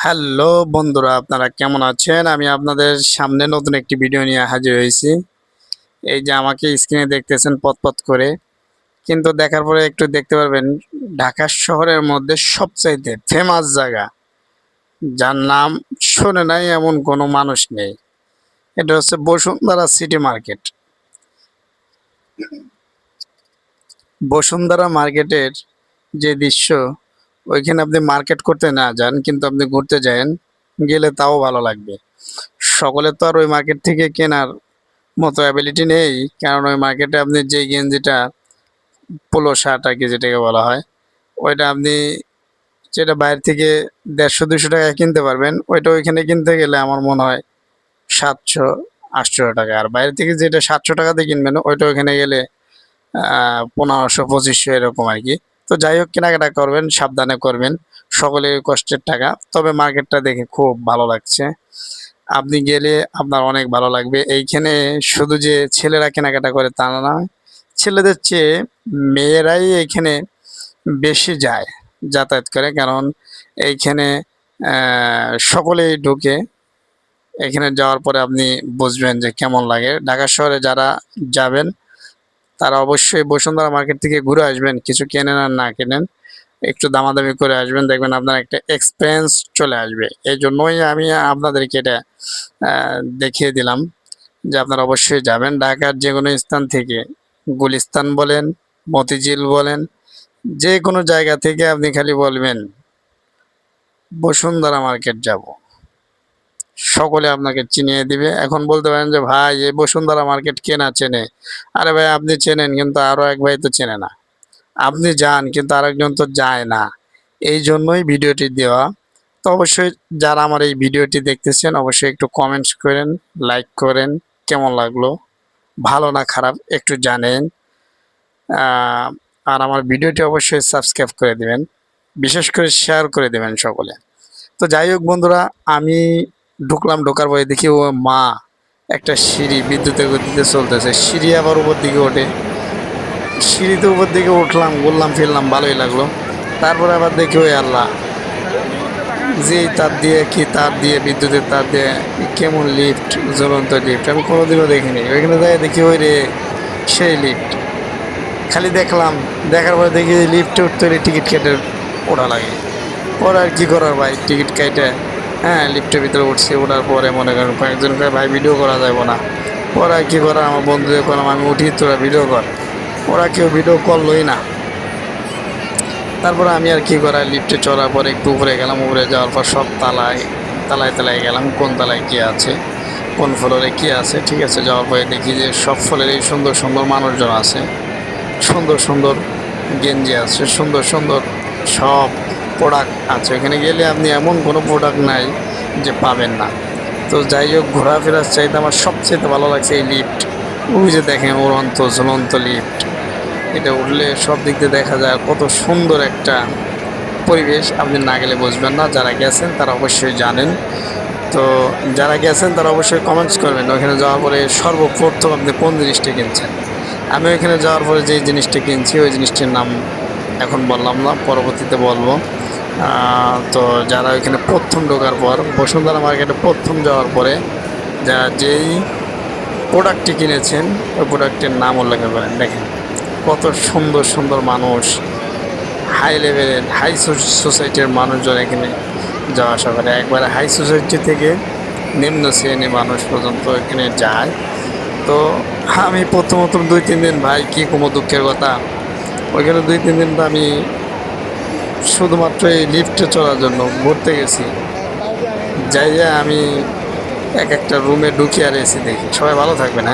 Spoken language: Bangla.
হ্যালো বন্ধুরা, আপনারা কেমন আছেন? আমি আপনাদের সামনে নতুন একটি ভিডিও নিয়ে হাজির হয়েছি। এই যে আমাকে স্ক্রিনে দেখতেছেন পথ করে, কিন্তু দেখার পরে একটু দেখতে পারবেন ঢাকা শহরের মধ্যে সবচাইতে ফেমাস জায়গা, যার নাম শোনে নাই এমন কোনো মানুষ নেই। এটা হচ্ছে বসুন্ধরা সিটি মার্কেট। বসুন্ধরা মার্কেটের যে দৃশ্য, ওইখানে আপনি মার্কেট করতে না যান, কিন্তু আপনি ঘুরতে যান, গেলে তাও ভালো লাগবে। সকলে তো আর ওই মার্কেট থেকে কেনার মতো অ্যাবিলিটি নেই, কারণ ওই মার্কেটে আপনি যে গেঞ্জিটা, পোলো শার্ট আর কি যেটাকে বলা হয়, ওইটা আপনি যেটা বাইরে থেকে 150-200 টাকায় কিনতে পারবেন, ওইটা ওইখানে কিনতে গেলে আমার মনে হয় 700-800 টাকা। আর বাইরে থেকে যেটা 700 টাকাতে কিনবেন, ওইটা ওইখানে গেলে 1500-2500 এরকম আর কি। তো যাই হোক, কেনাকাটা করবেন, সাবধানে করবেন, সকলের কষ্টের টাকা। তবে মার্কেটটা দেখে খুব ভালো লাগছে, আপনি গেলে আপনার অনেক ভালো লাগবে। এইখানে শুধু যে ছেলেরা কেনাকাটা করে তা না, ছেলেদের চেয়ে মেয়েরাই এইখানে বেশি যায়, যাতায়াত করে। কারণ এইখানে সকলেই ঢুকে। এখানে যাওয়ার পরে আপনি বুঝবেন যে কেমন লাগে। ঢাকা শহরে যারা যাবেন তারা অবশ্যই বসুন্ধরা মার্কেট থেকে ঘুরে আসবেন, কিছু কেনেন আর না কেনেন, একটু দামাদামি করে আসবেন, দেখবেন আপনার একটা এক্সপেরিয়েন্স চলে আসবে। এই জন্যই আমি আপনাদেরকে এটা দেখিয়ে দিলাম যে আপনারা অবশ্যই যাবেন। ঢাকার যে কোনো স্থান থেকে, গুলিস্তান বলেন, মতিঝিল বলেন, যে কোনো জায়গা থেকে আপনি খালি বলবেন বসুন্ধরা মার্কেট যাব, সকলে আপনাকে চিনিয়ে দিবে। এখন বলতে পারেন যে ভাই, এই বসুন্ধরা মার্কেট কে না চেনে? আরে ভাই, আপনি চেনেন, কিন্তু আরও এক ভাই তো চেনে না। আপনি যান, কিন্তু আরেকজন তো যায় না। এই জন্যই ভিডিওটি দেওয়া। তো অবশ্যই যারা আমার এই ভিডিওটি দেখতেছেন, অবশ্যই একটু কমেন্টস করেন, লাইক করেন, কেমন লাগলো, ভালো না খারাপ একটু জানেন। আর আমার ভিডিওটি অবশ্যই সাবস্ক্রাইব করে দিবেন, বিশেষ করে শেয়ার করে দেবেন সকলে। তো যাই হোক বন্ধুরা, আমি ঢুকলাম, ঢোকার পরে দেখি ও মা, একটা সিঁড়ি বিদ্যুতের গতিতে চলতেছে, সিঁড়ি আবার উপর দিকে ওঠে। সিঁড়িতে উপর দিকে উঠলাম, ঘুরলাম ফিরলাম, ভালোই লাগলো। তারপরে আবার দেখি ওই আল্লাহ, যে তার দিয়ে কি তার দিয়ে, বিদ্যুতের তার দিয়ে কেমন লিফট, জ্বলন্ত লিফট, আমি কোনোদিনও দেখিনি। ওইখানে যাই দেখি ওই রে, সেই লিফট। খালি দেখলাম, দেখার পরে দেখি লিফটে উঠতে হলে টিকিট কেটে ওঠা লাগে। পরে আর কী করার ভাই, টিকিট কেটে হ্যাঁ লিফটের ভিতরে উঠছি। ওঠার পরে মনে করেন কয়েকজন করে ভাই ভিডিও করা যাবো না। ওরা কী করার, আমার বন্ধুদের করলাম আমি উঠি, তোরা ভিডিও কর। ওরা কেউ ভিডিও করলোই না। তারপরে আমি আর কি করা, লিফটে চড়ার পরে একটু উপরে গেলাম। উপরে যাওয়ার পর সব তালায় তালায় তালায় গেলাম, কোন তালায় কী আছে, কোন ফ্লোরে কী আছে। ঠিক আছে, যাওয়ার পরে দেখি যে সব ফ্লোরেই সুন্দর সুন্দর মানুষজন আছে, সুন্দর সুন্দর গেঞ্জি আছে, সুন্দর সুন্দর সব প্রোডাক্ট আছে। এখানে গেলে আপনি এমন কোনো প্রোডাক্ট নাই যে পাবেন না। তো যাই হোক, ঘোরাফেরার চাইতে আমার সবচেয়ে ভালো লাগছে এই লিফট। ওই যে দেখেন উড়ন্ত ঝুলন্ত লিফট, এটা উঠলে সব দিক দিয়ে দেখা যায় কত সুন্দর একটা পরিবেশ। আপনি না গেলে বুঝবেন না, যারা গেছেন তারা অবশ্যই জানেন। তো যারা গেছেন তারা অবশ্যই কমেন্টস করবেন ওইখানে যাওয়ার পরে সর্বপ্রথম আপনি কোন জিনিসটা কিনছেন। আমি ওইখানে যাওয়ার পরে যেই জিনিসটা কিনছি, ওই জিনিসটির নাম এখন বললাম না, পরবর্তীতে বলবো। তো যারা ওইখানে প্রথম ঢোকার পর, বসুন্ধরা মার্কেটে প্রথম যাওয়ার পরে যারা যেই প্রোডাক্টটি কিনেছেন, ওই প্রোডাক্টের নাম উল্লেখ করেন। দেখেন কত সুন্দর সুন্দর মানুষ, হাই লেভেলের হাই সোসাইটির মানুষজন এখানে যাওয়া আসা করে। একবারে হাই সোসাইটি থেকে নিম্ন শ্রেণীর মানুষ পর্যন্ত এখানে যায়। তো আমি প্রথমত 2-3 দিন, ভাই কী কোনো দুঃখের কথা, ওইখানে 2-3 দিন তো আমি শুধুমাত্র এই লিফটে চড়ার জন্য ঘুরতে গেছি। যাইয়া আমি এক একটা রুমে ঢুকি আর এসি দেখি। সবাই ভালো থাকবেন।